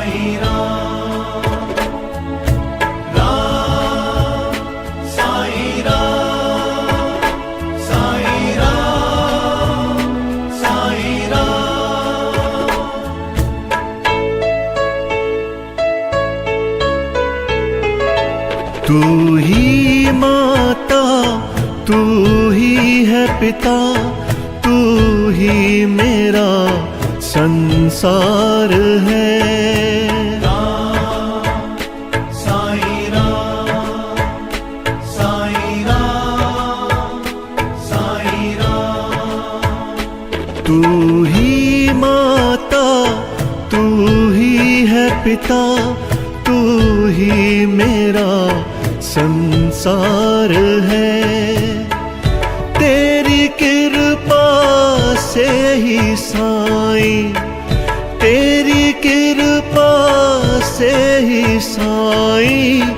साईं राम, राम साईं राम, साईं राम, साईं राम। तू ही माता, तू ही है पिता, तू ही मेरा संसार है। राम साईं राम, साईं राम, साईं राम। तू ही माता, तू ही है पिता, तू ही मेरा संसार है। तेरी कृपा से ही साईं, तेरी कृपा से ही साईं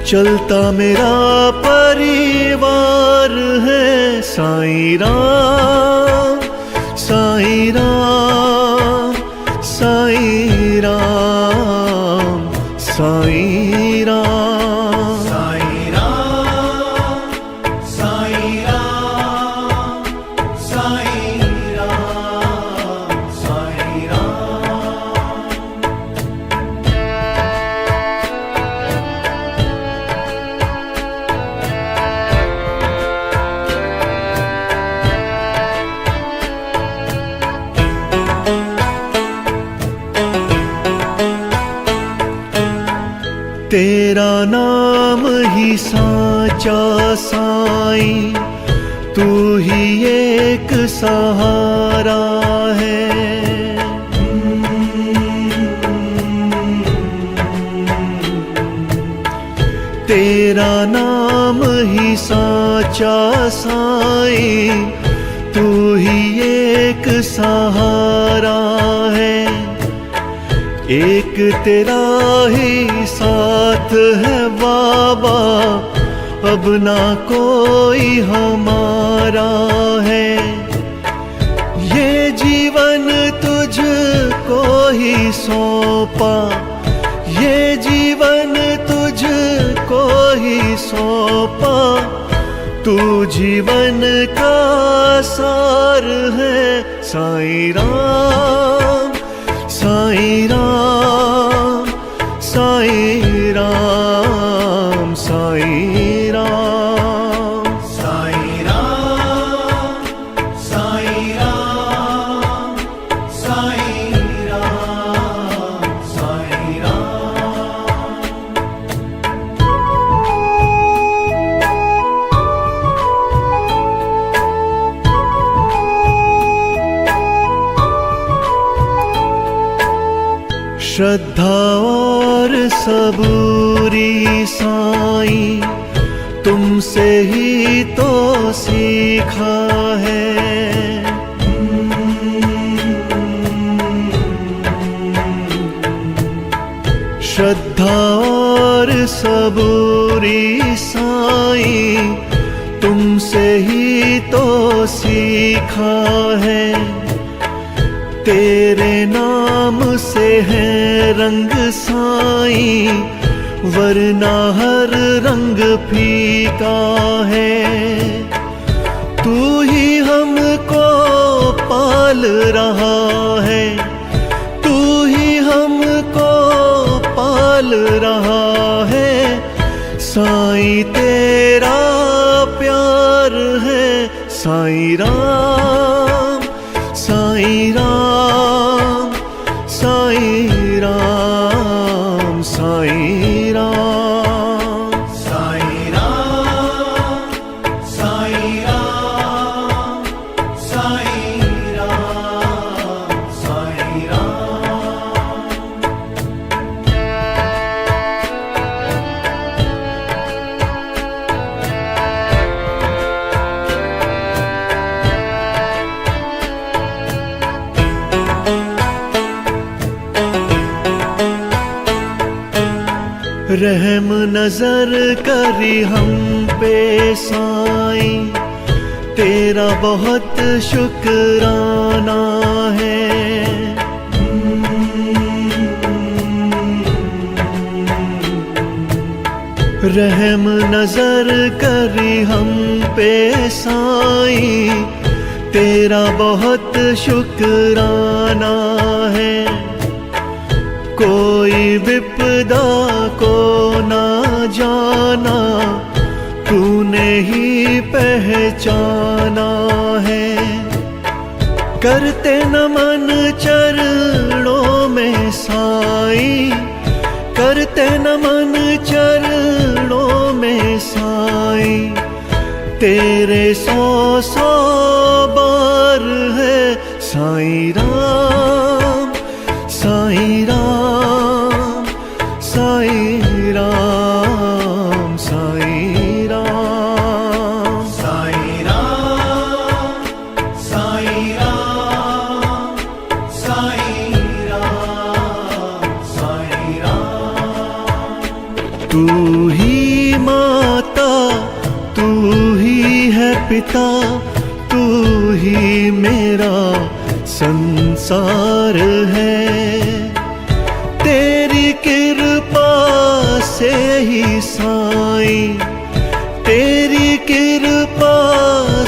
चलता मेरा परिवार है। साईं राम, साईं राम, साईं राम, साईं राम। तेरा नाम ही साचा साईं, तू ही एक सहारा है। तेरा नाम ही साचा साईं, तू ही एक सहारा है। एक तेरा ही साथ है बाबा, अब ना कोई हमारा है। ये जीवन तुझको ही सौंपा, ये जीवन तुझको ही सौंपा, तू जीवन का सार है। साईं राम, साईं राम, साईं राम, साईं राम, साईं राम, साईं राम, साईं राम, साईं राम। श्रद्धा और सबूरी साईं तुमसे ही तो सीखा है। श्रद्धा और सबूरी साईं तुमसे ही तो सीखा है। तेरे नाम से है रंग साईं, वरना हर रंग फीका है। तू ही हमको पाल रहा है, तू ही हमको पाल रहा है। साईं तेरा प्यार है। साईं राम, साईं राम, साईं राम, साईं राम, साईं राम, साईं राम, साईं राम, साईं राम। रहम नजर करी हम पे साईं, तेरा बहुत शुक्राना है। रहम नजर करी हम पे साईं, तेरा बहुत शुक्राना है। कोई विपदा को ना जाना, तूने ही पहचाना है। करते नमन चरणों में साईं, करते नमन चरणों में साईं, तेरे 100 बार है साईं राम, साईं राम, साईं राम, साईं राम, साईं राम, साईं राम, साईं राम, साईं राम। तू ही माता, तू ही है पिता, तू ही मेरा संसार है। तेरी कृपा से ही साईं, तेरी कृपा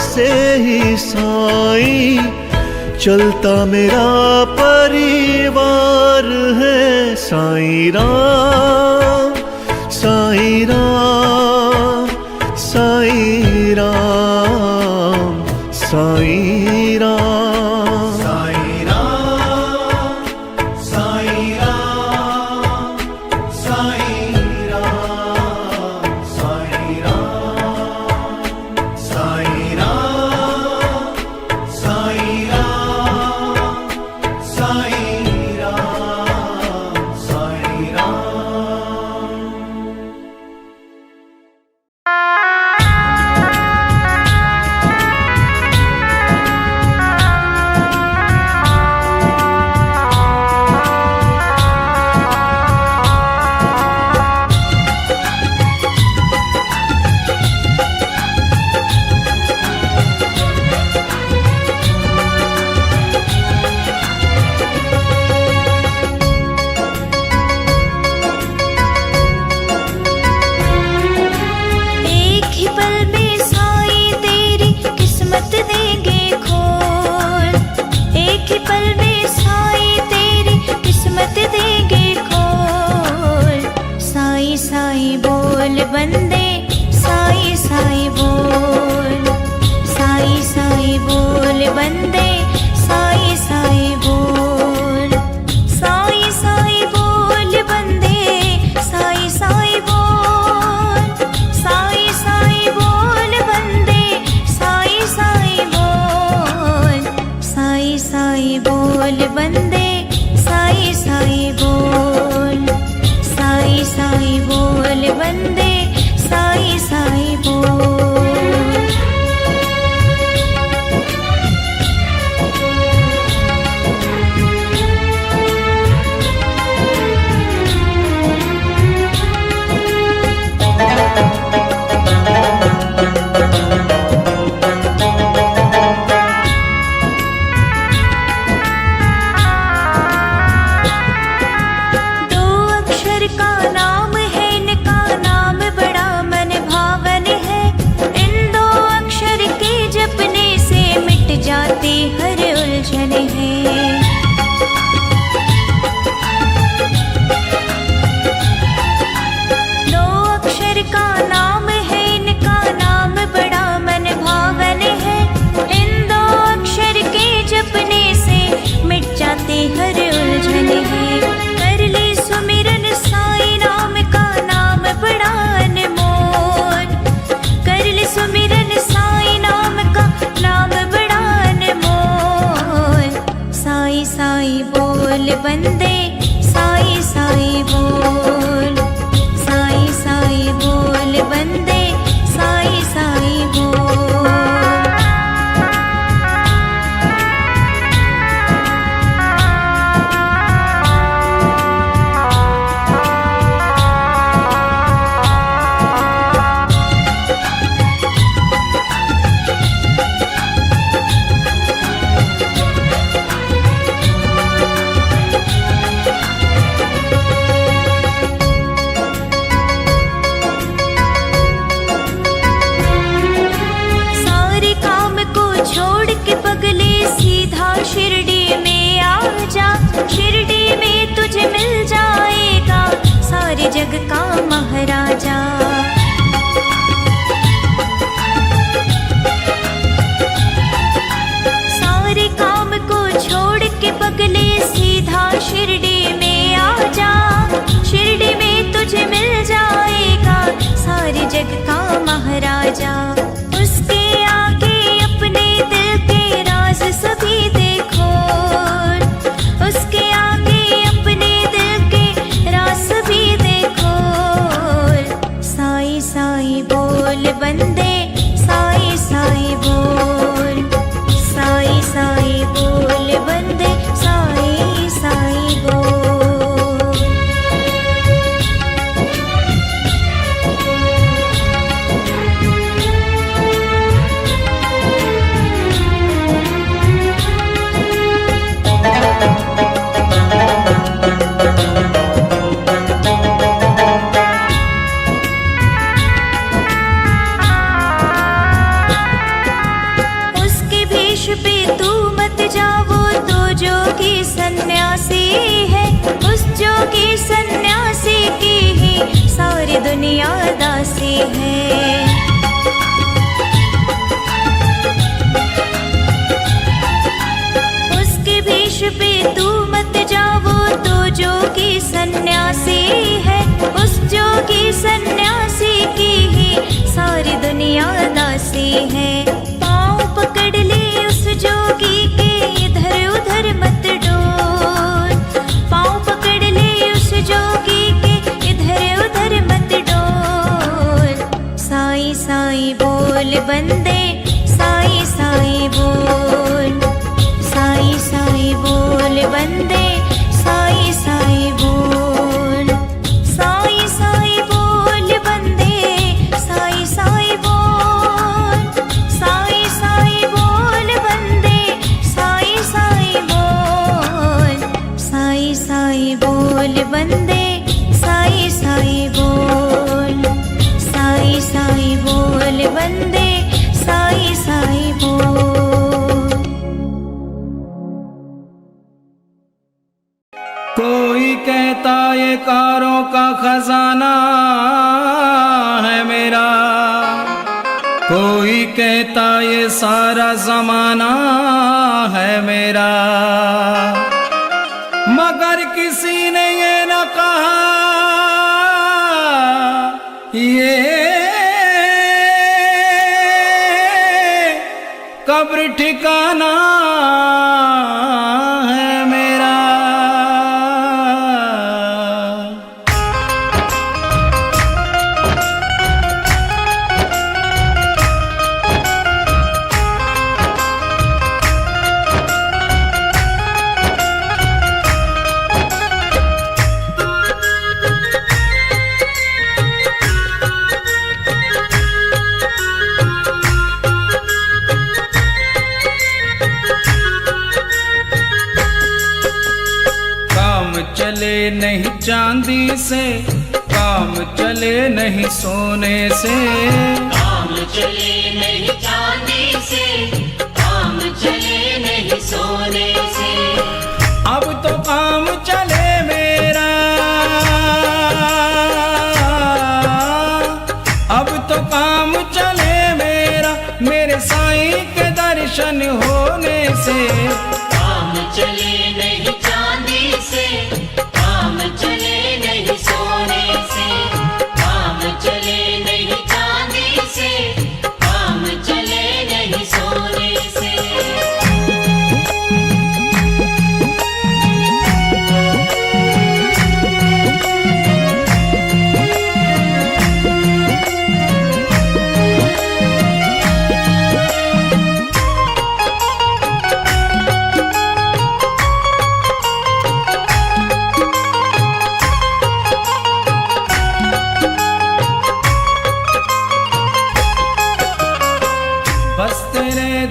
से ही साईं, चलता मेरा परिवार है। साईं राम, साईं राम, साईं राम, साईं राम, साईं राम, साईं राम, साईं राम, साईं राम, साईं राम, साईं राम, साईं राम, साईं राम। एक ही पल में साईं तेरी किस्मत देंगे खोल, एक ही पल में साईं तेरी किस्मत देंगे खोल। साईं साईं बोल बंदे, साईं साईं बोल, साईं साईं बोल बंदे, साईं साईं बोल, साईं साईं बोल बंदे, साईं साईं बोल, साईं साईं बोल बंदे, साईं साईं बोल, साईं साईं बोल बंदे, साईं साईं बोल, साईं साईं बोल बंदे, साईं साईं बोल। जग का महाराजा। सारे काम को छोड़ के पगले सीधा शिरडी में आ जा। शिरडी में तुझे मिल जाएगा सारे जग का महाराजा। उसके आगे अपने दिल के राज सभी देखो, उसके आगे अपने दिल के राज सभी देखो। साईं साईं बोल बंदे, साईं साईं बोल, साईं साईं बोल बंदे, साईं साईं बोल। उसके भेष पे तू मत जाओ, तो जोगी सन्यासी है। उस जोगी सन्यासी की ही सारी दुनिया दासी है। उसके भेष पे तू मत जाओ, तो जोगी सन्यासी है। उस जोगी सन्यासी की ही सारी दुनिया दासी है। पाँव पकड़ ले उस जोगी के, इधर उधर मत डोल। पाँव पकड़ ले उस जोगी के, इधर उधर मत डोल। साईं साईं बोल बंदे, साईं साईं बोल, साईं साईं बोल बंदे, साईं साईं बोल। साईं साईं बोल बंदे, साईं साईं बोल, साईं साईं बोल बंदे, साईं साईं बोल। साईं साईं बोल बंदे, साईं साईं बोल, साईं साईं बोल बंदे, साईं साईं बोल। कोई कहता ये कारों का खजाना है मेरा, कोई कहता ये सारा जमाना है मेरा। मगर किसी ने ये न कहा ये कब्र ठिकाना है मेरा। चले नहीं चांदी से, काम चले नहीं सोने से। काम चले नहीं चांदी से, काम चले नहीं सोने से। अब तो काम चले मेरा, अब तो काम चले मेरा, मेरे साईं के दर्शन होने से। काम चले नहीं चांदी से, काम चले नहीं सोने से। काम चले नहीं चांदी से, काम चले नहीं सोने से।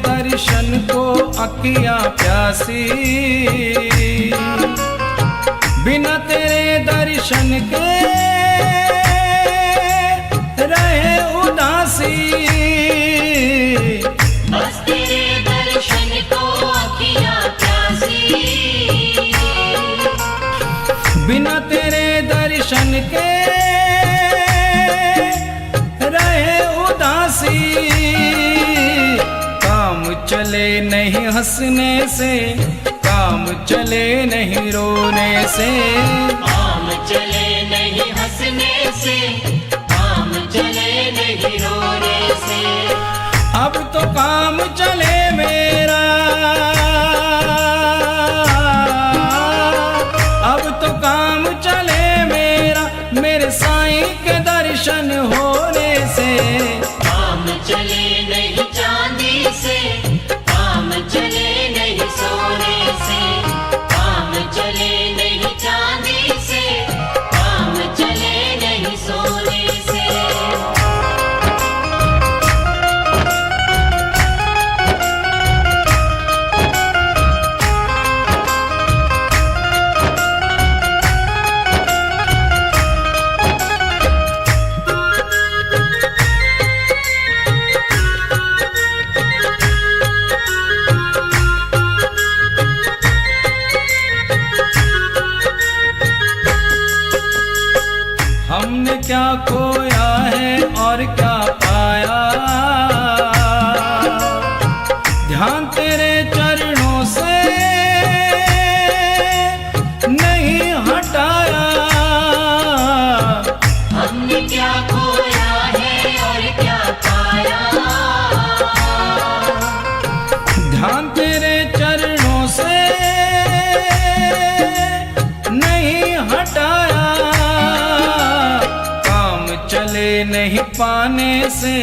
दर्शन को अखियां प्यासी, बिना तेरे दर्शन के रहे उदासी। बस तेरे दर्शन को अखियां प्यासी, बिना तेरे दर्शन के नहीं हंसने से, काम चले नहीं रोने से। काम चले नहीं हंसने से, काम चले नहीं रोने से। अब तो काम चले मेरा, अब तो काम चले मेरा, मेरे साईं के दर्शन होने से। काम चले नहीं चांदी से, काम चले नहीं सोने से। काम चले नहीं चांदी से, काम चले नहीं सोने से। हमने क्या खोया है और क्या पाया, ध्यान तेरे चरणों से नहीं हटाया। हमने क्या खोया है और क्या पाया, ध्यान तेरे चरणों से नहीं हटाया। काम चले नहीं पाने से,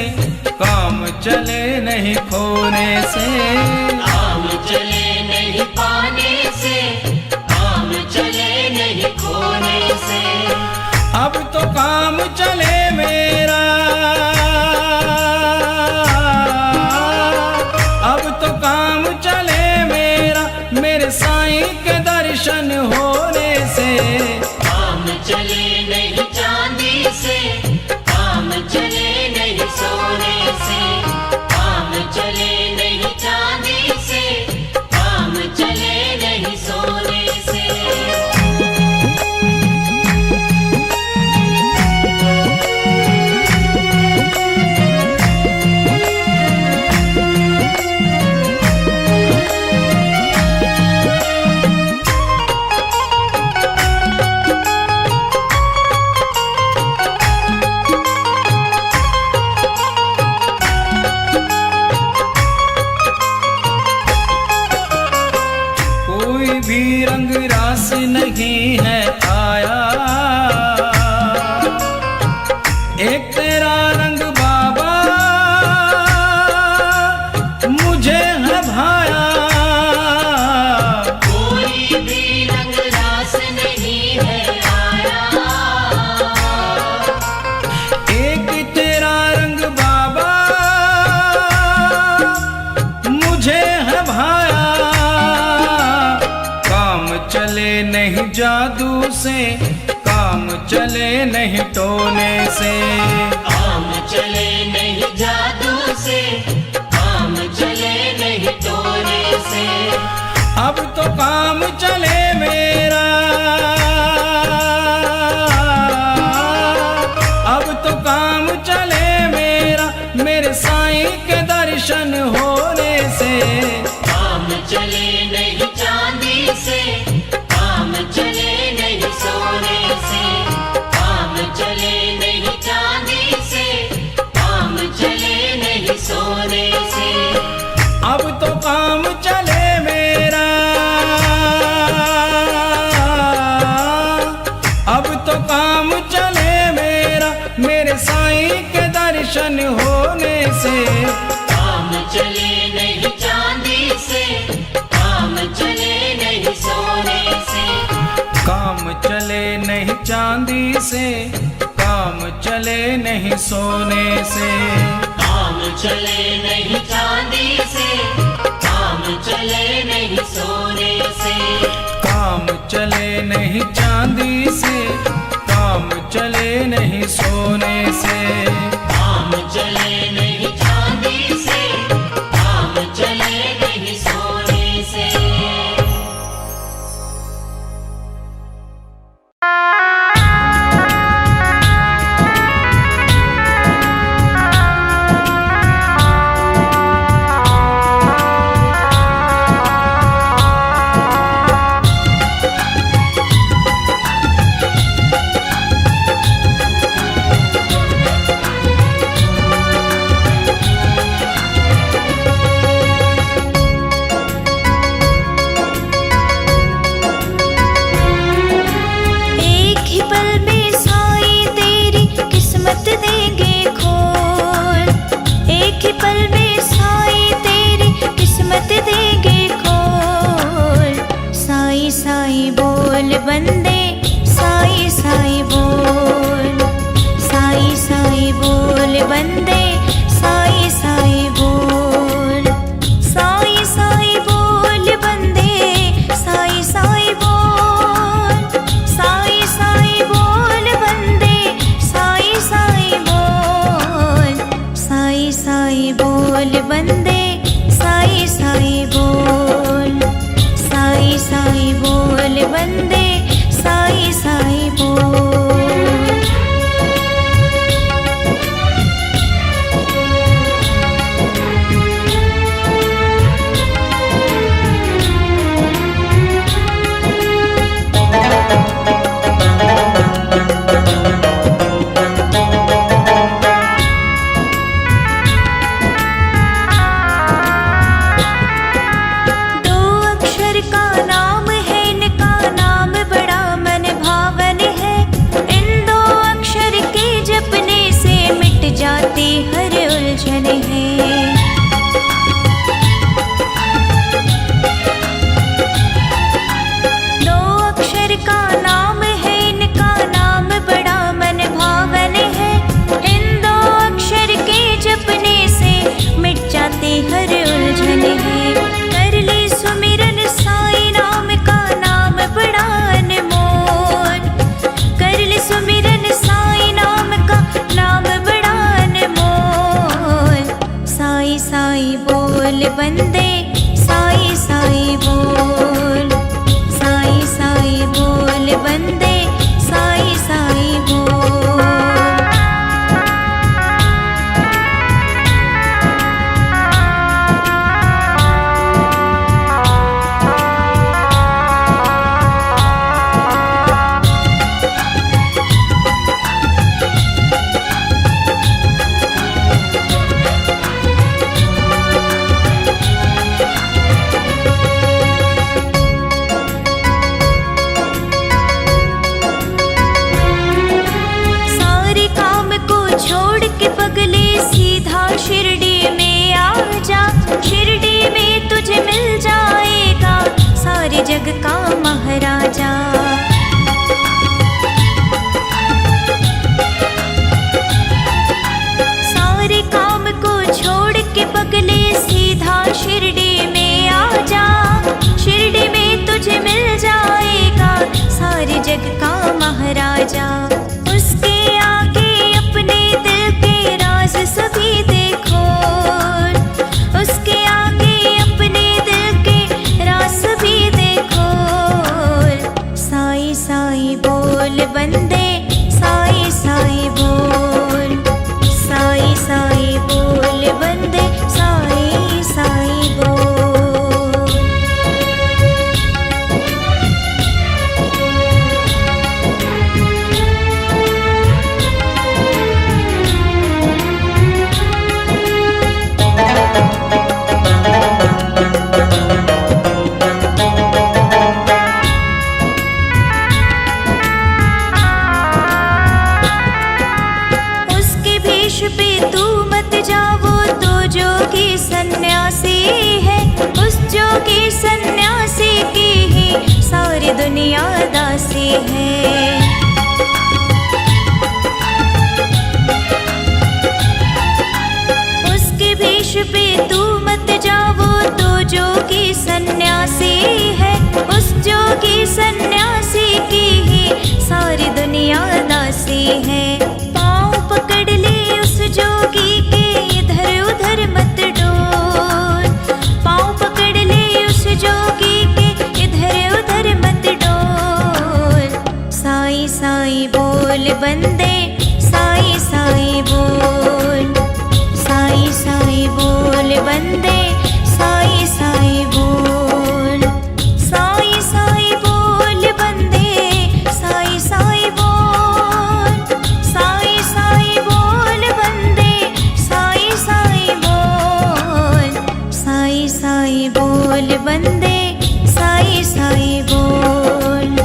काम चले नहीं खोने से। काम चले नहीं पाने से, काम चले नहीं खोने से। अब तो काम चले मेरा, अब तो काम चले मेरा, मेरे साईं के दर्शन होने से। काम चले नहीं चांदी से, काम चले नहीं सोने से। काम चले नहीं चांदी से, काम चले नहीं सोने से। कोई भी रंग रास नहीं है आया, एक तेरा रंग बाबा मुझे है भाया। कोई भी रंग रास नहीं है आया, एक तेरा रंग बाबा मुझे है भाया। काम चले नहीं जादू से, काम चले नहीं टोने से। काम चले नहीं जादू से, काम चले नहीं टोने से। अब तो काम चले मेरा, अब तो काम चले मेरा, मेरे साईं के दर्शन होने से। काम चले नहीं चांदी से, काम चले नहीं सोने से। काम चले नहीं चांदी से, काम चले नहीं सोने से। अब तो काम चले मेरा, अब तो काम चले मेरा, मेरे साईं के दर्शन होने से। काम चले नहीं चांदी से, काम चले नहीं सोने से। काम चले नहीं चांदी से, काम चले नहीं सोने से। काम चले नहीं चांदी से, काम चले नहीं सोने से। काम चले नहीं चांदी से, काम चले नहीं सोने से। काम चले नहीं चांदी से, काम चले नहीं सोने से। वंदे साई साई बोल, साई साई बोल वंदे साई साई बोल। छोड़ के पगले सीधा शिरडी में आ जा, शिरडी में तुझे मिल जाएगा सारे जग का महाराजा। सारे काम को छोड़ के पगले सीधा शिरडी में आ जा, शिरडी में तुझे मिल जाएगा सारे जग का महाराजा। उसके आगे अपने दिल के राज सभी देखो, उसके आगे अपने दिल के राज सभी देखो। साई साई बोल वंदे साई साई बोल, साई साई बोल वंदे साई साई बोल। पे तू मत जाओ तो जोगी सन्यासी है, उस जोगी सन्यासी की ही सारी दुनिया दासी है। उसके भेष पे तू मत जाओ तो जोगी सन्यासी है, उस जोगी सन्यासी की ही सारी दुनिया दासी है। पाँव पकड़ ले जोगी के इधर उधर मत डोल, पाँव पकड़ ले उस जोगी के इधर उधर मत डोल। साई साई बोल वंदे साई साई बोल, साई साई बोल वंदे साई साई बोल, साई साई बोल वंदे साई साई बोल, साई साई बोल वंदे साई साई बोल, साई साई बोल वंदे साई साई बोल,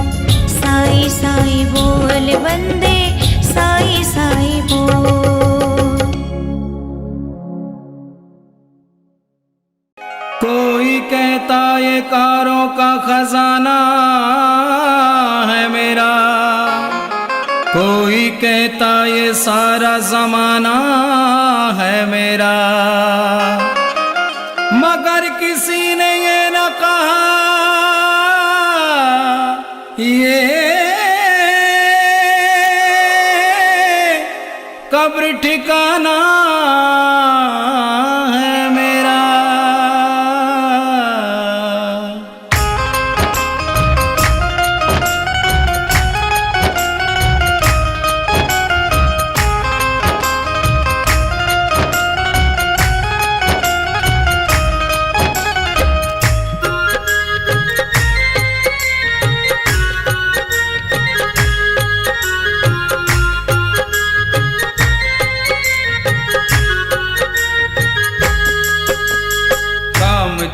साई साई बोल वंदे साई साई बोल। कोई कहता ये कारों का खजाना है मेरा, कोई कहता ये सारा जमाना है मेरा, मगर किसी ने ये न कहा ये कब्र ठिकाना है मेरा।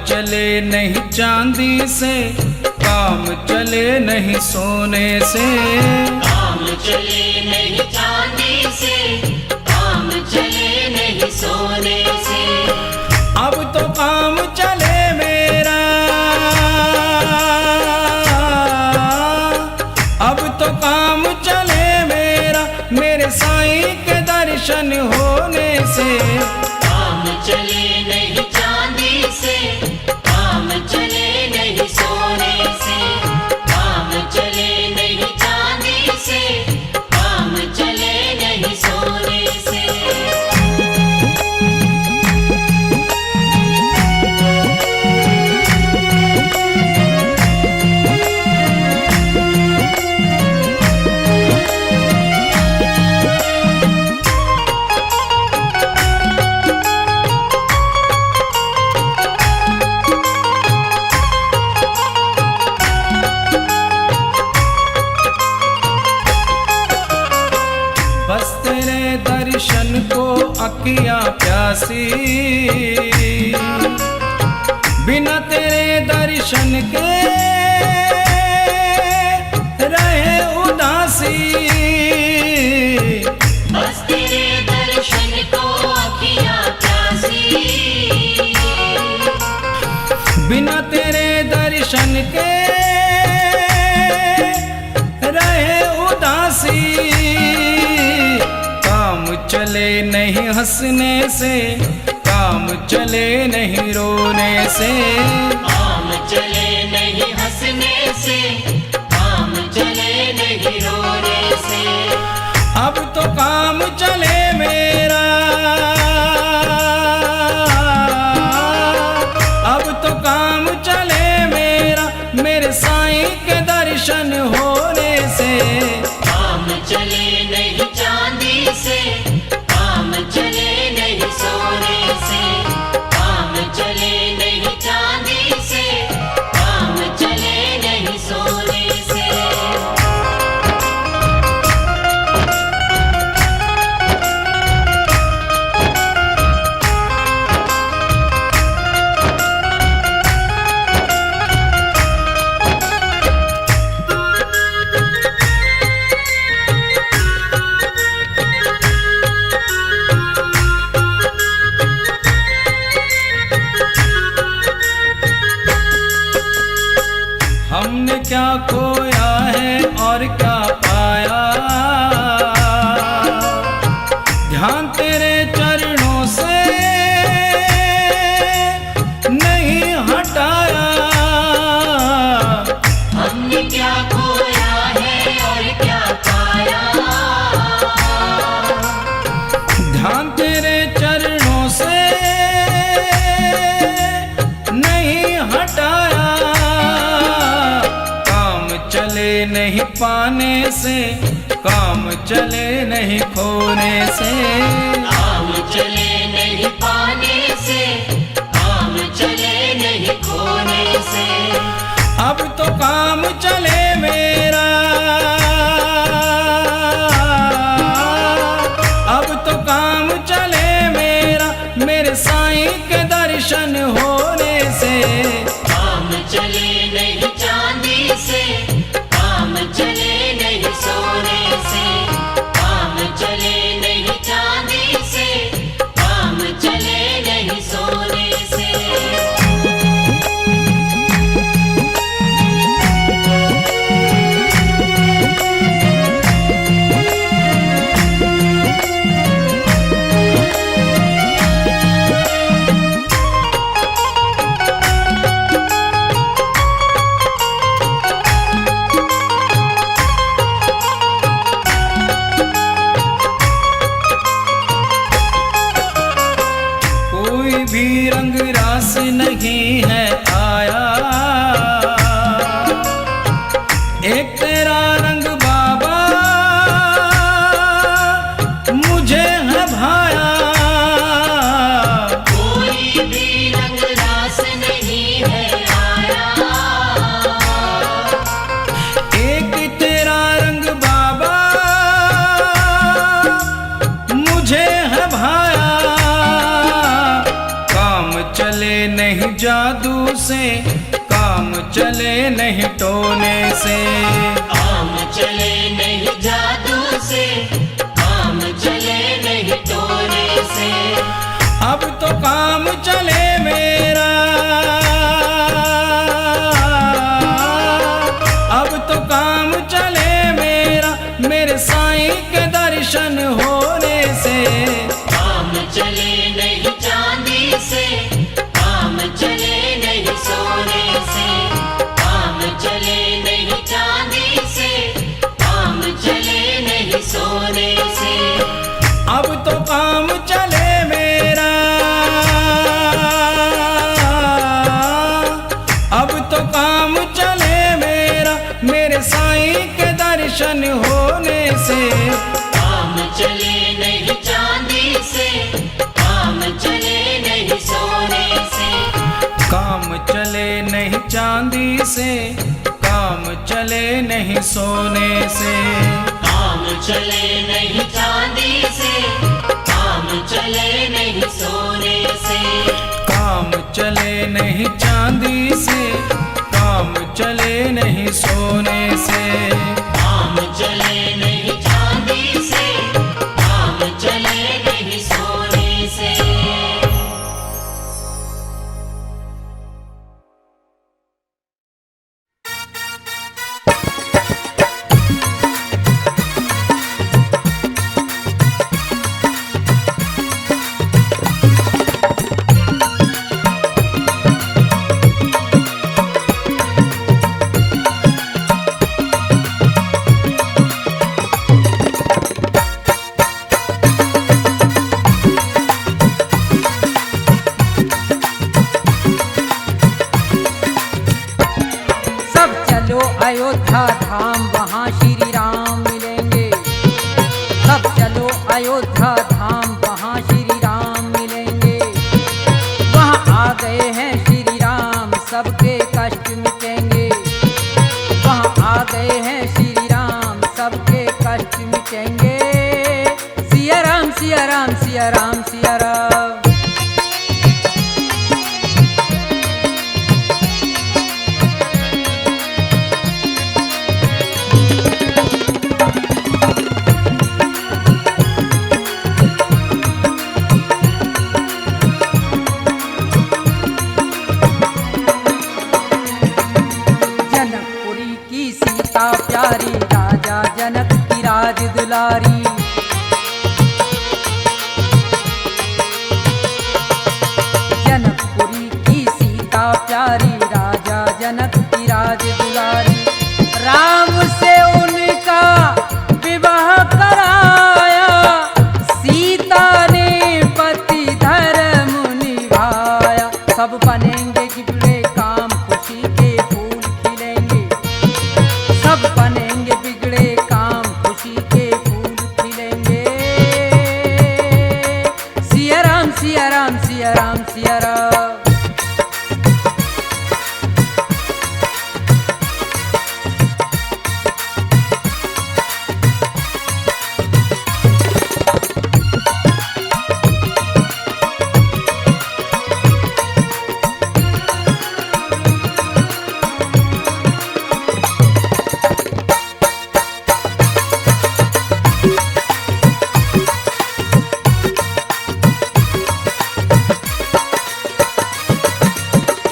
चले नहीं चांदी से, काम चले नहीं सोने से, काम चले नहीं चांदी से, काम चले नहीं सोने से। अब तो काम चले मेरा, अब तो काम चले मेरा, मेरे साईं के दर्शन होने से। काम चले नहीं चांदी से, काम चले नहीं सोने से, काम चले नहीं चांदी से, काम चले नहीं सोने से। अखियां प्यासी, बिना तेरे दर्शन के रहे उदासी। बस तेरे दर्शन को अखियां प्यासी, बिना तेरे दर्शन के रहे उदासी। काम चले नहीं हंसने से, काम चले नहीं रोने से। काम चले नहीं हंसने से, काम चले नहीं रोने से। अब तो काम चले मेरा, अब तो काम चले मेरा, मेरे साईं के दर्शन होने से। काम चले नहीं चांदी से, काम चले नहीं सोने से। काम चले नहीं चांदी से, काम चले नहीं सोने से। हमने क्या खोया है और क्या पाया, ध्यान तेरे चरणों से नहीं हटाया। हमने क्या खोया है और क्या पाया, ध्यान तेरे चरणों से नहीं हटाया। काम चले नहीं पाने से, काम चले नहीं खोने से। काम चले नहीं पाने से, काम चले नहीं खोने से। अब तो काम चले मेरा, अब तो काम चले मेरा, मेरे साईं के दर्शन होने से। काम चले नहीं चांदी से, काम चले नहीं सोने से। काम चले नहीं चांदी से, काम चले नहीं सोने से। कोई भी रंग रास नहीं है आया, एक तेरा रंग बाबा मुझे है भाया। कोई भी रंग रास नहीं है आया, एक तेरा रंग बाबा मुझे है भाया। काम चले नहीं जादू से, काम चले नहीं टोने से। काम चले नहीं जादू से, काम चले नहीं टोने से। अब तो काम चले मेरा, अब तो काम चले मेरा, मेरे साईं के दर्शन होने से। काम चले नहीं चांदी से, काम चले नहीं सोने से। काम चले नहीं चांदी से, काम चले नहीं सोने से। अब तो काम चले मेरा, अब तो काम चले मेरा, मेरे साईं के दर्शन होने से। काम चले नहीं चांदी से, काम चले नहीं सोने से। काम चले नहीं चांदी से, काम चले नहीं सोने से। काम चले नहीं चांदी से, काम चले नहीं सोने से, काम चले नहीं चांदी से, काम चले नहीं सोने से, काम चले नहीं चांदी से, काम चले नहीं सोने से। अयोध्या धाम वहाँ श्री राम मिलेंगे। सब चलो अयोध्या धाम वहाँ श्री राम मिलेंगे। वहाँ आ गए हैं श्री राम सबके कष्ट मिटेंगे। वहाँ आ गए हैं श्री राम सबके कष्ट मिटेंगे। सिया राम सिया राम सिया राम सिया राम। प्यारी राजा जनक की राज दुलारी। जनकपुरी की सीता प्यारी राजा जनक की राज दुलारी। राम से उनका विवाह कराया, सीता ने पति धर्म निभाया। सब बनेंगे बिगड़े काम, खुशी के फूल खिलेंगे। सब बनेंगे बिगड़े काम, खुशी के फूल खिलेंगे। सिया राम सिया राम सिया राम सिया राम।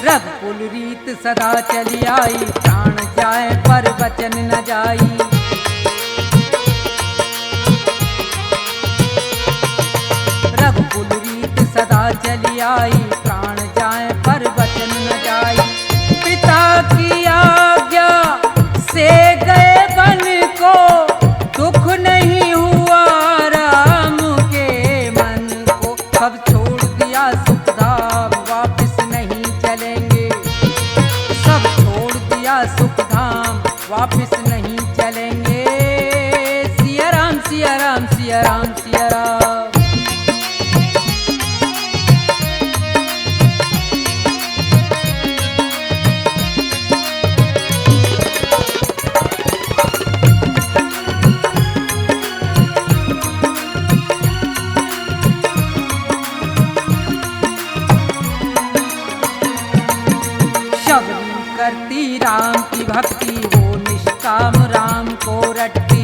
रघुकुल रीत सदा चली आई, प्राण जाए पर वचन न जाई। रघुकुल रीत सदा चली आई, प्राण जाए पर वचन न जाई। पिता की आज्ञा से गए वन को, दुख नहीं हुआ राम के मन को। सब छोड़ दिया सुख धाम, वापिस नहीं चलेंगे। सब छोड़ दिया सुख धाम, वापिस नहीं चलेंगे। सिया राम सिया राम सिया राम सिया राम। करती राम की भक्ति, वो निष्काम राम को रटती।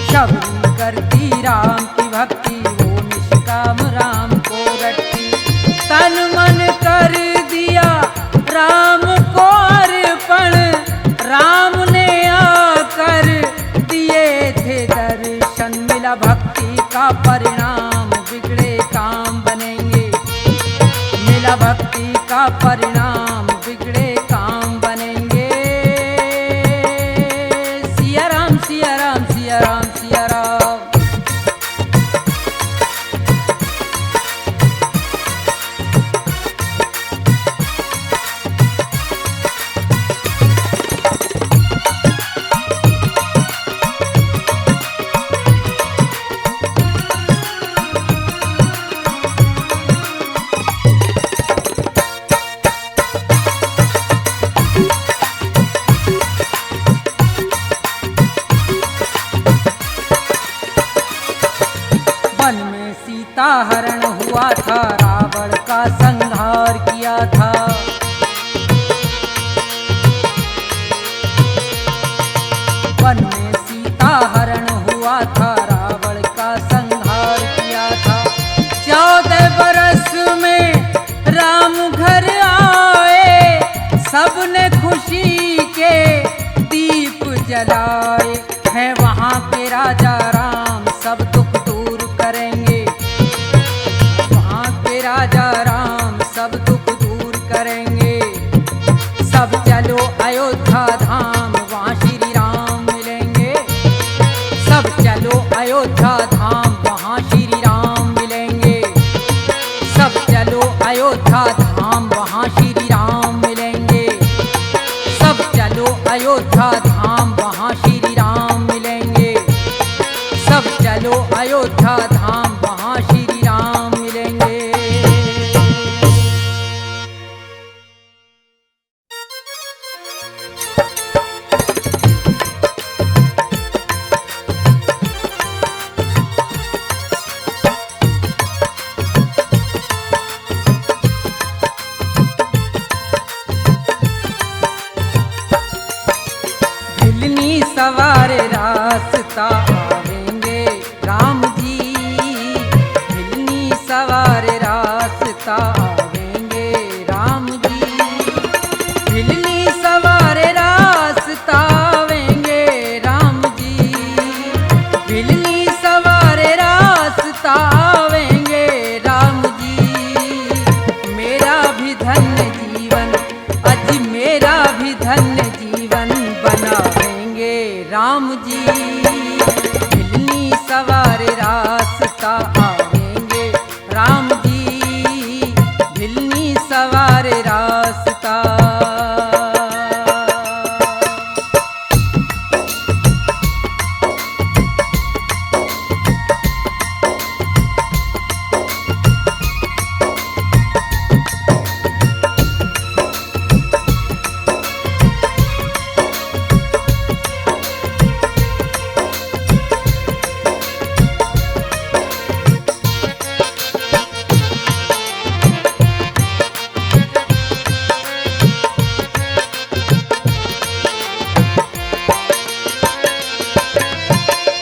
शबरी करती राम की भक्ति, वो निष्काम राम को रटती। तन मन कर दिया राम को अर्पण, राम ने आकर दिए थे दर्शन। मिला भक्ति का परिणाम, बिगड़े काम बनेंगे। मिला भक्ति का परिणाम, बिगड़े काम बनेंगे। सिया राम सिया राम सिया राम सिया राम। जलाए हैं वहाँ के राजा राम, सब दुख दूर करेंगे। वहाँ के राजा राम सब दुख दूर करेंगे। सब चलो अयोध्या धाम, वहाँ श्री राम मिलेंगे। सब चलो अयोध्या धाम, वहाँ श्री राम मिलेंगे। सब चलो अयोध्या धाम, वहाँ श्री राम मिलेंगे। सब चलो अयोध्या धाम, वहाँ श्री राम मिलेंगे। सब चलो अयोध्या धाम, वहाँ श्री राम मिलेंगे। भिलनी सवार रास्ता आवेंगे राम जी। भिलनी सवार रास्ता आवेंगे राम जी। भिलनी सवार रास्ता आवेंगे राम जी। भिलनी सवार रास्ता आवेंगे राम जी। मेरा भी धन्य जीवन, अज मेरा भी धन्य जीवन बनावेंगे राम जी। भिलनी सवार रास्ता आवेंगे राम जी। भिलनी सवार रास्ता।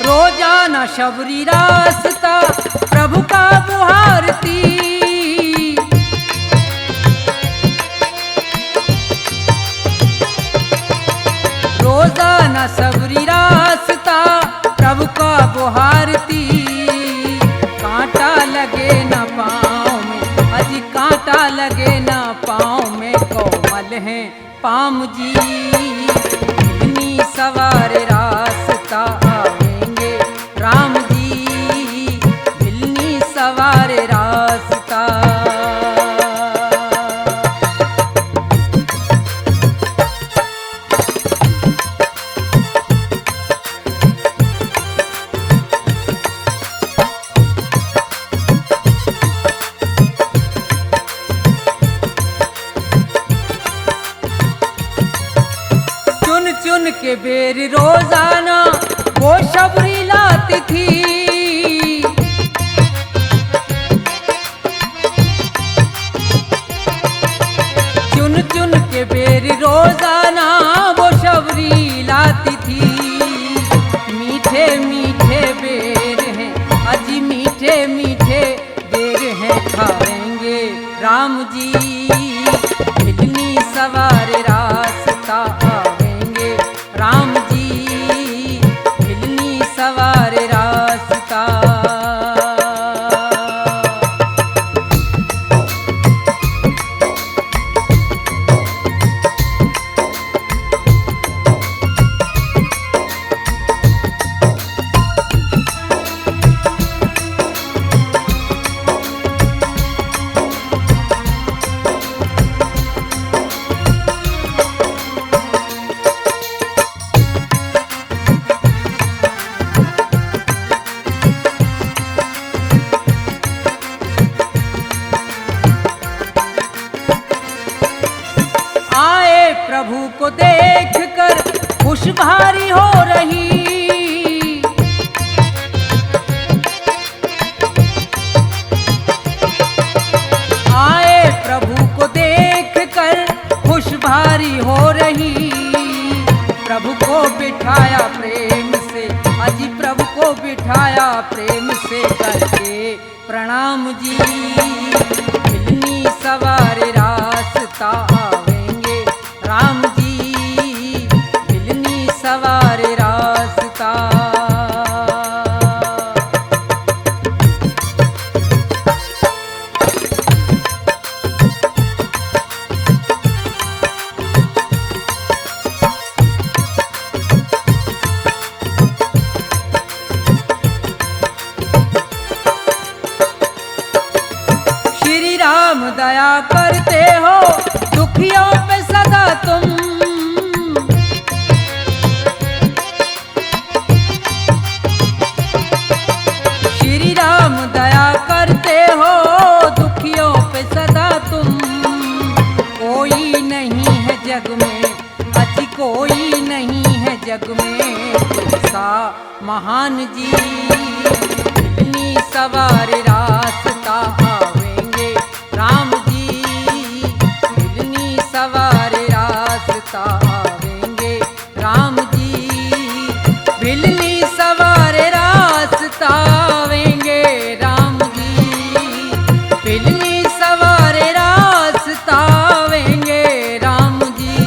रोजाना शबरी रास्ता प्रभु का बुहारती। रोजाना शबरी रास्ता प्रभु का बुहारती। कांटा लगे न पाँव में, अजी कांटा लगे न पाँव में, कोमल है पाम जी। भिलनी सवार रास्ता आवेंगे राम जी। भिलनी सवार रास्ता। चुन चुन के बेर रोजाना वो शबरी लाती थी। चुन चुन के बेर रोजाना वो शबरी लाती थी। मीठे मीठे बेर हैं, अजी मीठे मीठे बेर हैं, खाएंगे राम जी। भिलनी सवार रास्ता आवेंगे राम जी। भिलनी सवार रास्ता। प्रभु को देख कर खुश भारी हो रही। आए प्रभु को देख कर खुश भारी हो रही। प्रभु को बिठाया प्रेम से, अजी प्रभु को बिठाया प्रेम से करके प्रणाम जी। भिलनी सवार रास्ता आवेंगे राम जी। भिलनी सवार जग में सा महान जी। मिलनी सवार रास्ता आवेंगे राम जी, मिलनी सवार रास्ता आवेंगे राम जी, मिलनी सवार रास्ता आवेंगे राम जी, मिलनी सवार रास्ता आवेंगे राम जी।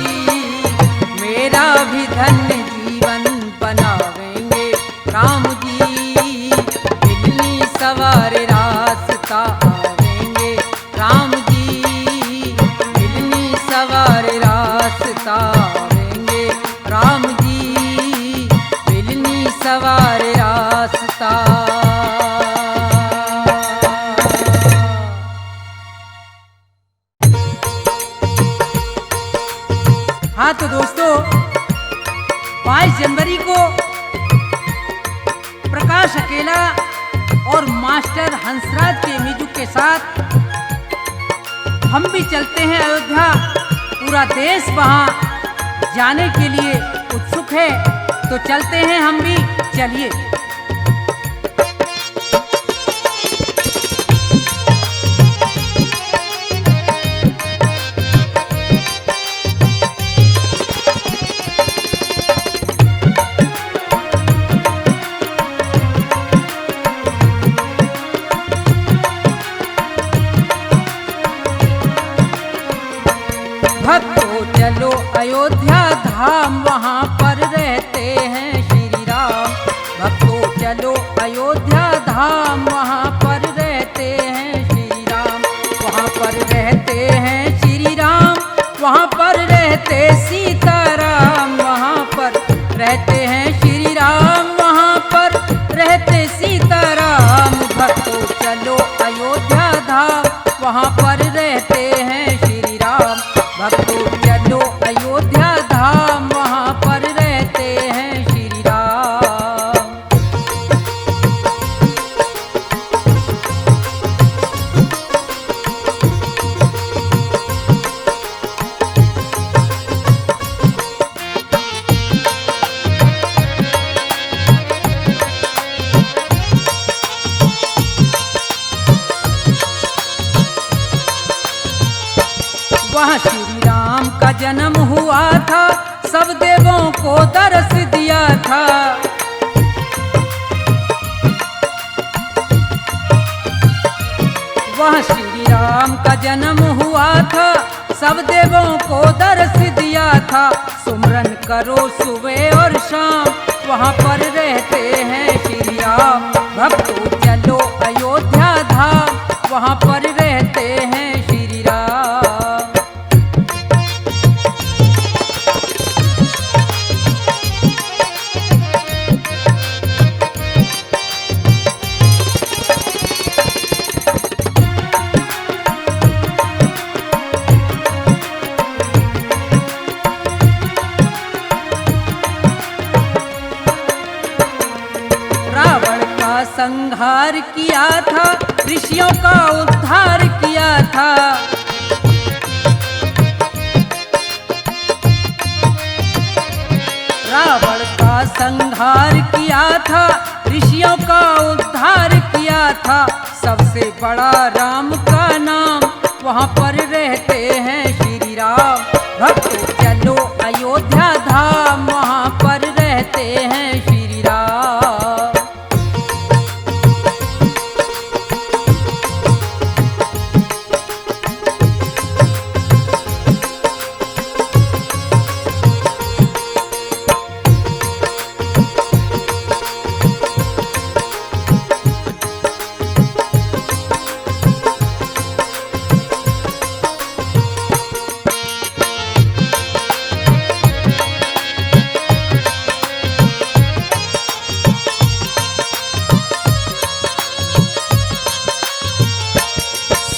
मेरा भी धन्य जीवन बनावेंगे राम जी, मिलनी सवार रास्ता आवेंगे राम जी, मिलनी सवार रास्ता आवेंगे राम जी, मिलनी सवार रास्ता। हाँ तो दोस्तों, 22 जनवरी को प्रकाश अकेला और मास्टर हंसराज के म्यूजिक के साथ हम भी चलते हैं अयोध्या। पूरा देश वहां जाने के लिए उत्सुक है, तो चलते हैं हम भी, चलिए। भक्तों चलो अयोध्या धाम, वहाँ पर रहते हैं श्री राम। भक्तों चलो अयोध्या धाम, वहाँ पर रहते हैं श्री राम, वहाँ पर रहते हैं श्री राम, वहाँ पर रहते सीताराम, वहाँ पर रहते हैं श्री राम, वहाँ पर रहते सीताराम। भक्तों चलो अयोध्या धाम, वहाँ पर रहते हैं श्री राम। भक्तों चलो अयोध्या धाम, वहाँ पर रहते हैं श्री राम। वहाँ श्री राम का जन्म हुआ था, सब देवों को दर्श दिया था। वहाँ श्री राम का जन्म हुआ था, सब देवों को दर्श दिया था। सुमरन करो सुबह और शाम, वहाँ पर रहते हैं श्री राम। भक्तों चलो अयोध्या धाम, वहाँ पर रहते हैं श्री राम। संहार किया था, ऋषियों का उद्धार किया था। रावण का संहार किया था, ऋषियों का उद्धार किया था। सबसे बड़ा राम का नाम, वहाँ पर रहते हैं श्री राम। भक्तों चलो अयोध्या धाम, वहाँ पर रहते हैं श्री राम।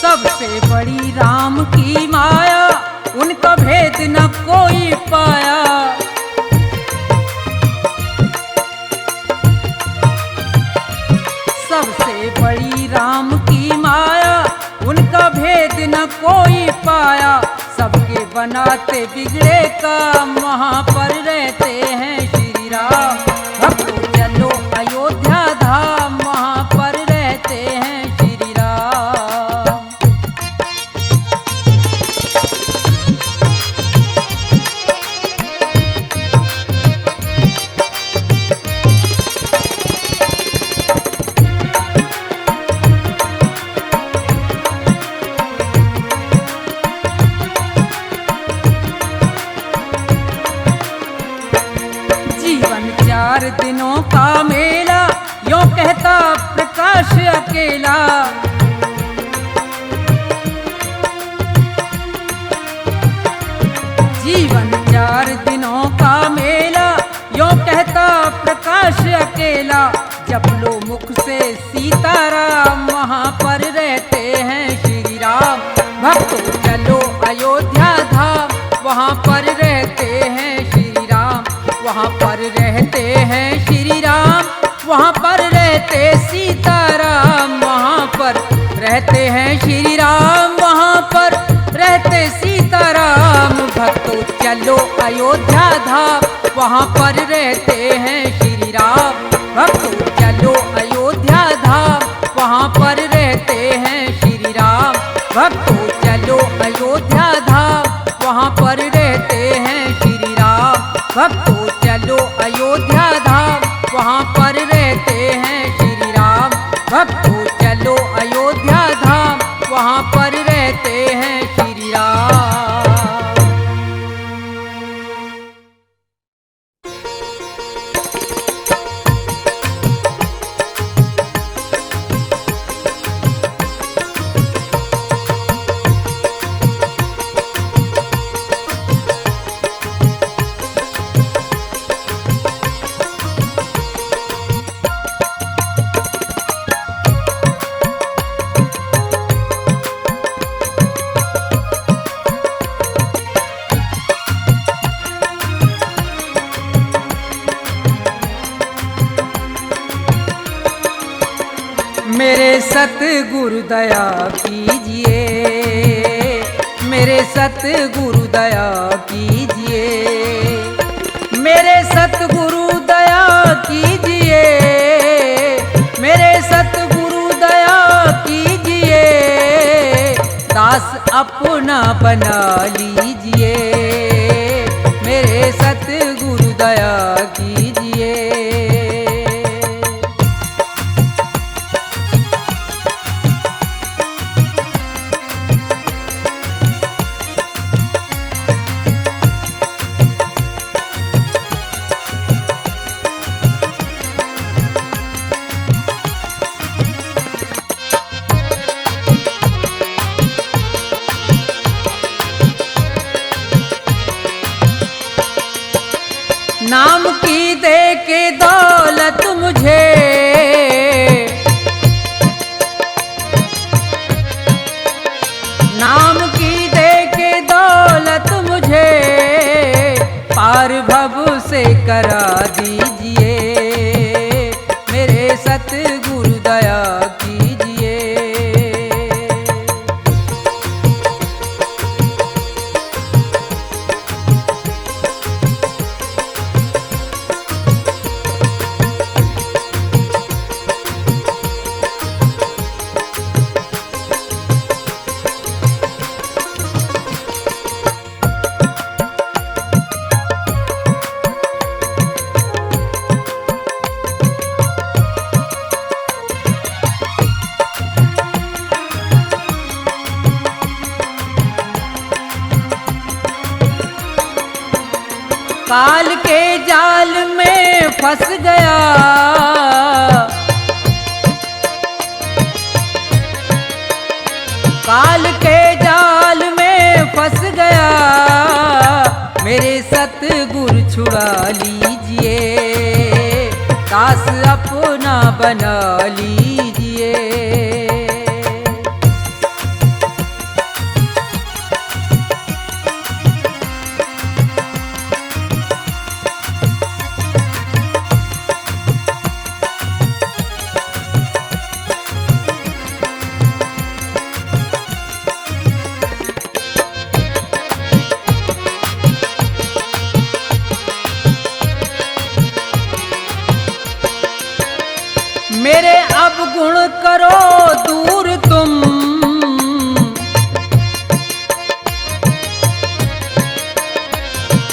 सबसे बड़ी राम की माया, उनका भेद न कोई पाया। सबसे बड़ी राम की माया, उनका भेद न कोई पाया। सबके बनाते बिगड़े काम, वहाँ पर रहते हैं श्री चार दिनों का मेला, यूं कहता प्रकाश अकेला। जीवन चार दिनों का मेला, यूं कहता प्रकाश अकेला। जप लो मुख से सीताराम, वहाँ पर रहते हैं श्री राम। भक्तों चलो अयोध्या धाम, वहाँ पर रहते हैं श्री राम। वहाँ पर रहते हैं श्री राम, वहाँ पर रहते सीताराम। वहाँ पर रहते हैं श्री राम, वहाँ पर रहते सीताराम। भक्तों चलो अयोध्या धाम, वहाँ पर रहते हैं श्री राम। भक्तों चलो अयोध्या धाम, वहाँ पर रहते हैं श्री राम। भक्तों चलो अयोध्या धाम, वहाँ पर रहते हैं श्री राम। भक्तों चलो अयोध्या धाम, वहाँ पर रहते हैं श्री राम। भक्तों चलो अयोध्या धाम, वहाँ पर रहते हैं श्री राम। मेरे सतगुरु दया कीजिए, मेरे सतगुरु दया कीजिए। मेरे सतगुरु दया कीजिए, मेरे सतगुरु दया कीजिए। दास अपना बना लीजिए, मेरे सतगुरु दया कीजिए। नाम की दे के दौलत मुझे, नाम की दे के दौलत मुझे। पार भव से करा दीजिए, मेरे सतगुरु दया कीजिए। काल के जाल में फंस गया, काल के जाल में फंस गया। मेरे सतगुरु छुड़ा लीजिए, दास अपना बना लीजिए। मेरे अब गुण करो दूर तुम,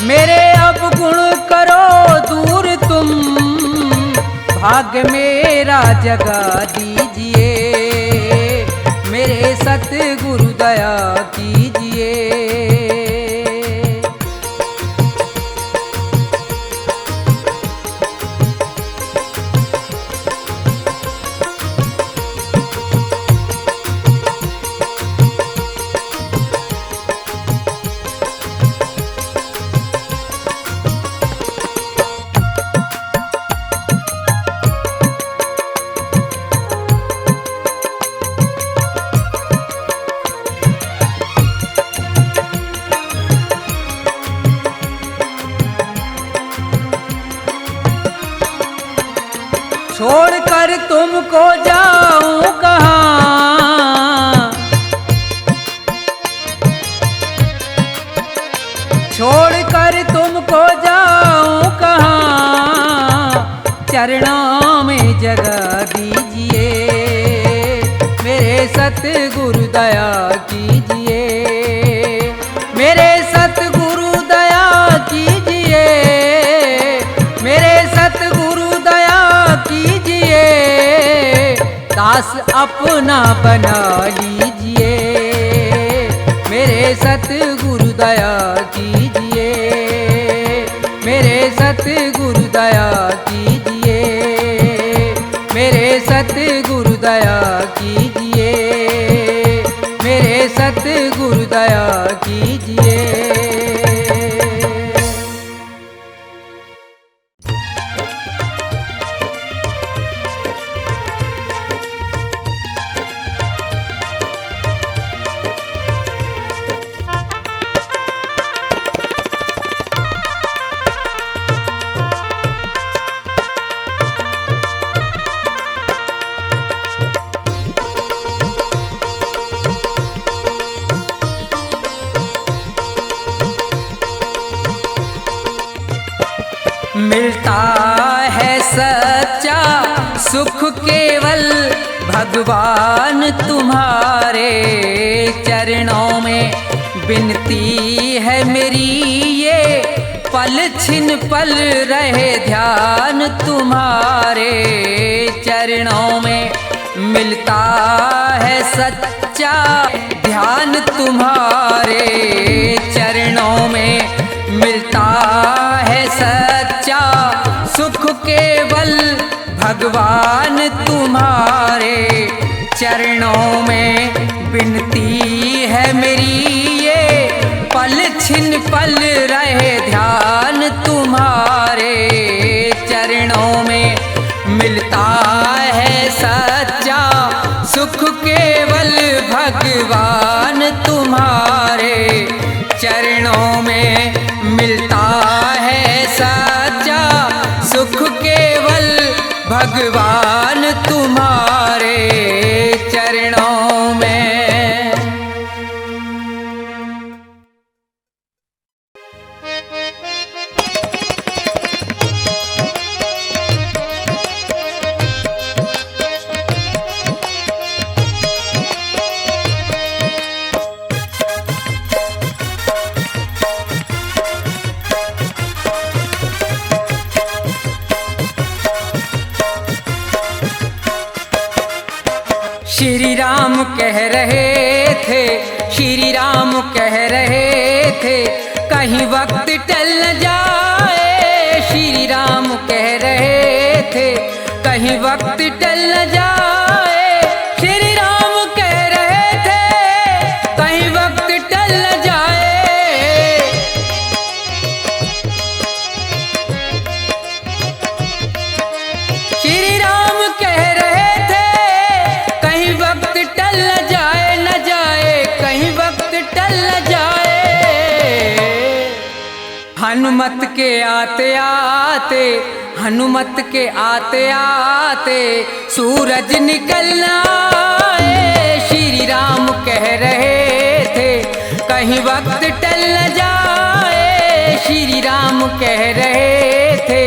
मेरे अब गुण करो दूर तुम। भाग्य मेरा जगा दीजिए, मेरे सतगुरु दया कीजिए। छोड़कर तुमको जाऊं कहाँ, छोड़कर तुमको जाऊं कहाँ, चरणों में जगह दीजिए, मेरे सतगुरु दया कीजिए, मेरे सतगुरु दया कीजिए, मेरे सतगुरु दया कीजिए, दास अपना बना लीजिए, मेरे सतगुरु दया कीजिए, मेरे सतगुरु दया कीजिए, मेरे सतगुरु दया कीजिए, मेरे सतगुरु दया कीजिए। मिलता है सच्चा सुख केवल भगवान तुम्हारे चरणों में, विनती है मेरी ये पल छिन पल रहे ध्यान तुम्हारे चरणों में। मिलता है सच्चा ध्यान तुम्हारे चरणों में, मिलता है सच्चा सुख केवल भगवान तुम्हारे चरणों में। विनती है मेरी ये पल छिन पल रहे ध्यान तुम्हारे चरणों में। मिलता है सच्चा सुख केवल भगवान तुम्हारे चरणों में। मिलता है सच्चा सुख केवल भगवान तुम्हारे चरणों में। श्री राम कह रहे थे, श्री राम कह रहे थे, कहीं वक्त टल न जाए। श्री राम कह रहे थे, कहीं वक्त टल न जाए। श्री राम कह रहे थे, कहीं वक्त टल न जाए। श्री राम कह रहे थे, कहीं वक्त टल न जाए, न जाए, कहीं वक्त टल न जाए। हनुमत के आते आते, हनुमत के आते आते सूरज निकल आए। श्री राम कह रहे थे, कहीं वक्त टल न जाए। श्री राम कह रहे थे,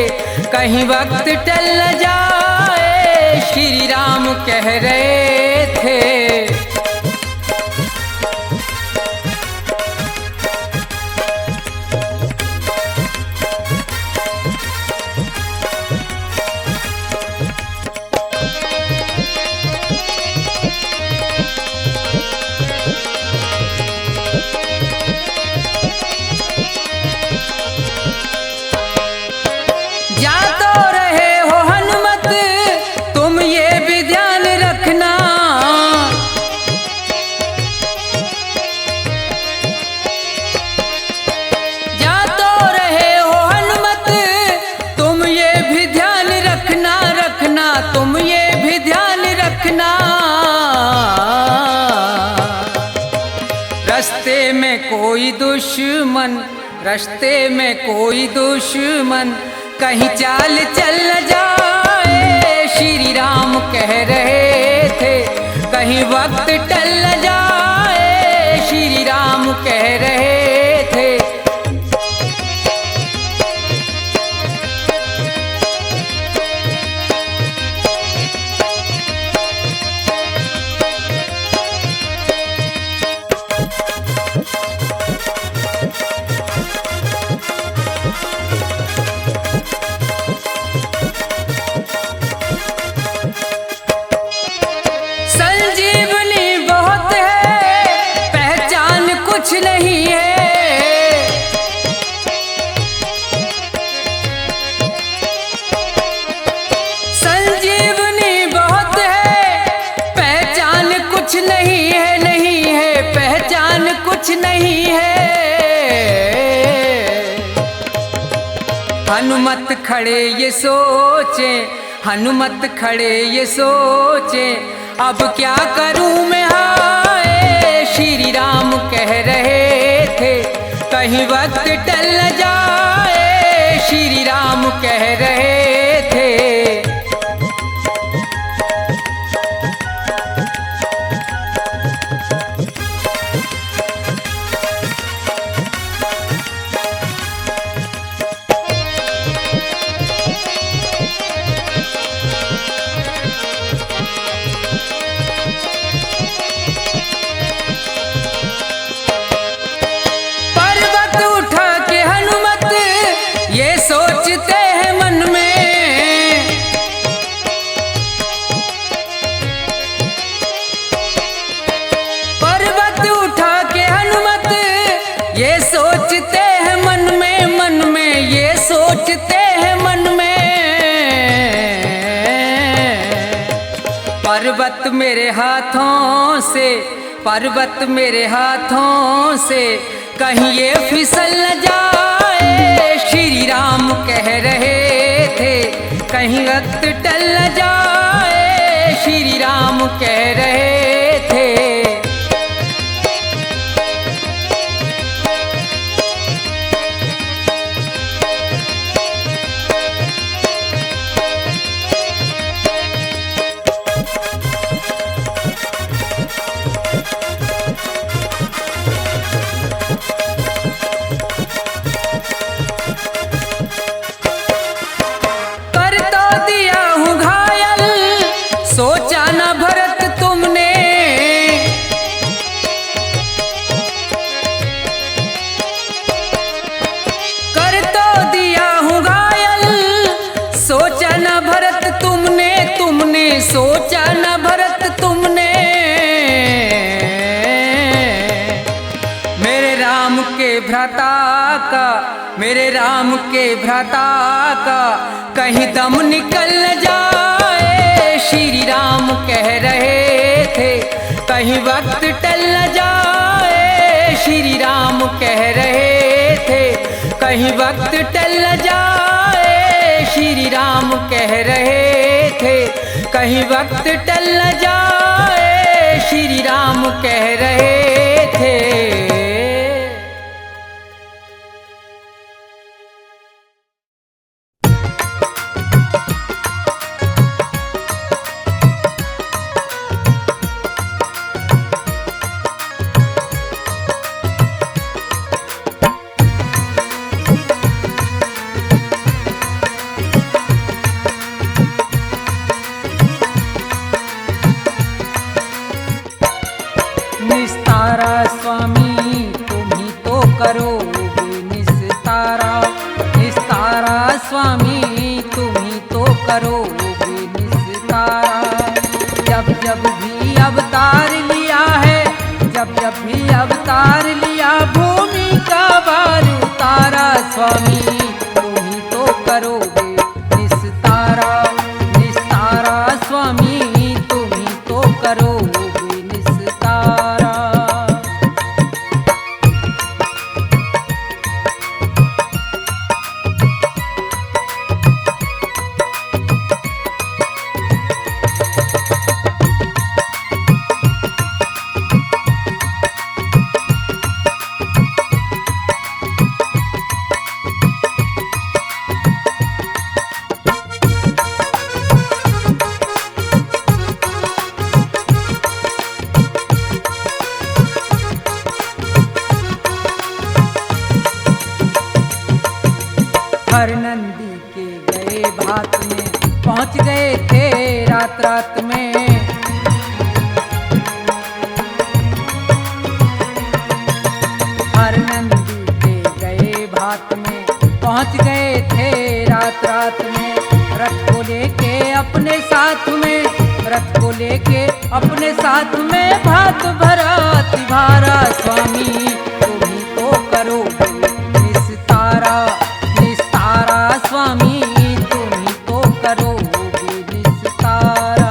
कहीं वक्त टल न जाए। श्री राम कह रहे थे। जा तो रहे हो हनुमत, तुम ये भी ध्यान रखना। जा तो रहे हो हनुमत, तुम ये भी ध्यान रखना, रखना, तुम ये भी ध्यान रखना। रास्ते में कोई दुश्मन, रास्ते में कोई दुश्मन कहीं चाल चल न जाए। कह रहे थे, कहीं वक्त टल न जाए, श्री राम कह रहे थे। संजीवनी बहुत है, पहचान कुछ नहीं है। संजीवनी बहुत है, पहचान कुछ नहीं है, नहीं है पहचान कुछ नहीं है। हनुमत खड़े ये सोचे, हनुमत खड़े ये सोचे, अब क्या करूं मैं हाय, श्री राम कह रहे थे, कहीं वक्त टल न जाए, श्री राम कह रहे थे। सोचते हैं मन में, पर्वत उठा के हनुमत ये सोचते हैं मन में, मन में ये सोचते हैं मन में। पर्वत मेरे हाथों से, पर्वत मेरे हाथों से, कहीं ये फिसल न जाए, श्री राम कह रहे थे, कहीं वक्त टल न जाए, श्री राम कह रहे थे। सोचा न भरत तुमने, कर तो दिया हूँ घायल, सोचा न भरत तुमने, तुमने सोचा न भरत तुमने। मेरे राम के भ्राता का, मेरे राम के भ्राता का, कहीं दम निकल न जाए, श्री राम कह रहे थे, कहीं वक्त टल न जाए, श्री राम कह रहे थे, कहीं वक्त टल न जाए, श्री राम कह रहे थे, कहीं वक्त टल न जाए, श्री राम कह रहे थे। निस्तारा स्वामी तुम ही तो करोगे निस्तारा, निस्तारा स्वामी तुम ही तो करोगे निस्तारा। जब जब भी अवतार लिया है, जब जब भी अवतार लिया, भूमि का भार उतारा, स्वामी तुम ही तो करोगे निस्तारा, निस्तारा स्वामी तुम ही तो करोगे निस्तारा। भात में पहुंच गए थे रात रात में। हर नंदी के गए भात में पहुंच गए थे रात रात में। रथ को लेके अपने साथ में, रथ को लेके अपने साथ में भात भरा तिभारा स्वामी तुम ही तो करोगे निस्तारा, निस्तारा स्वामी तुम ही तो करोगे निस्तारा।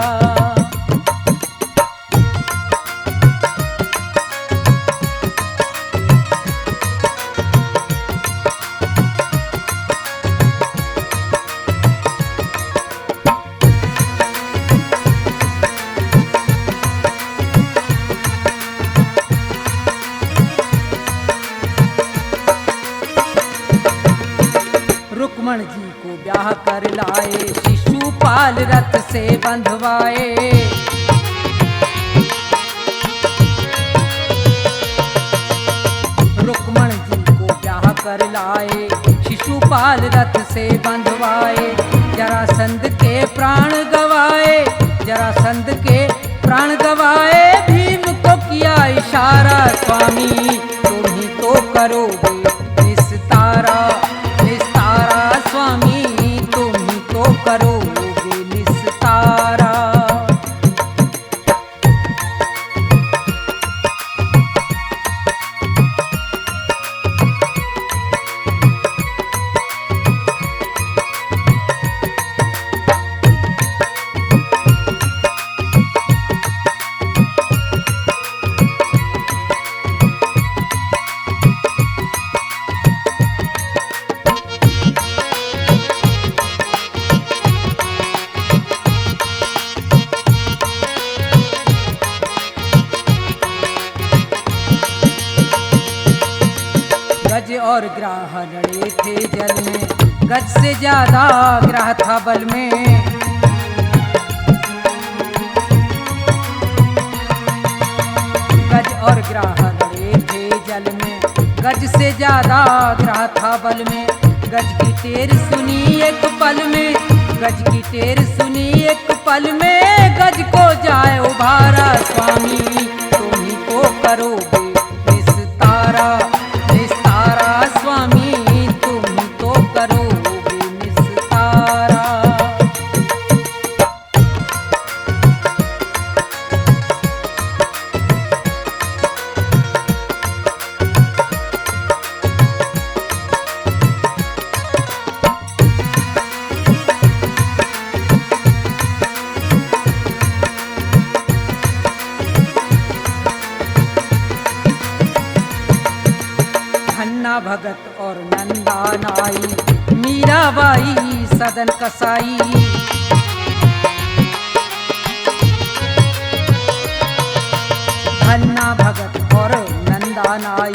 रुक्मण जी को ब्याह कर लाए, शिशुपाल रथ से बंधवाए। रुक्मण जी को ब्याह कर लाए, शिशुपाल रथ से बंधवाए। जरासंध के प्राण गवाए, जरासंध के प्राण गवाए। भीम को किया इशारा स्वामी तुम ही तो करोगे निस्तारा, निस्तारा स्वामी तुम ही तो करोगे निस्तारा। गज और ग्राह लड़े थे जल में, गज से ज्यादा ग्राह था बल में। गज और ग्राह लड़े थे जल में, गज से ज्यादा ग्राह था बल में। गज की टेर सुनी एक पल में, गज की टेर सुनी एक पल में। गज को जाए उभारा स्वामी तुम ही तो करोगे निस्तारा, निस्तारा स्वामी तुम ही तो करोगे निस्तारा। धन्ना भगत और नंदा नाई, मीराबाई सदन कसाई। धन्ना भगत और नंदा नाई,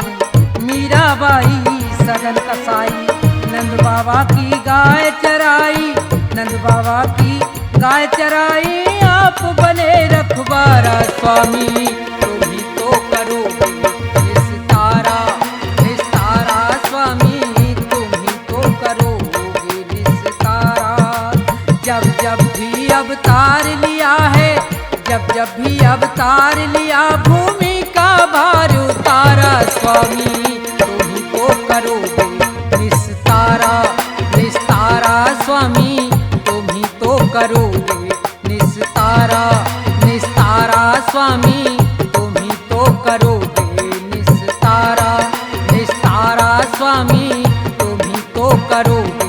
मीराबाई सदन कसाई। नंद बाबा की गाय चराई, नंद बाबा की गाय चराई। आप बने रखवारा स्वामी तुम ही तो करोगे निस्तारा, निस्तारा स्वामी तुम ही तो करोगे निस्तारा। जब जब भी अवतार लिया है, जब जब भी अवतार लिया। भूमि का भार उतारा स्वामी तुम ही तो करोगे निस्तारा, निस्तारा स्वामी तुम ही तो करोगे निस्तारा, निस्तारा स्वामी तुम ही तो करोगे निस्तारा, निस्तारा स्वामी तुम ही तो करोगे।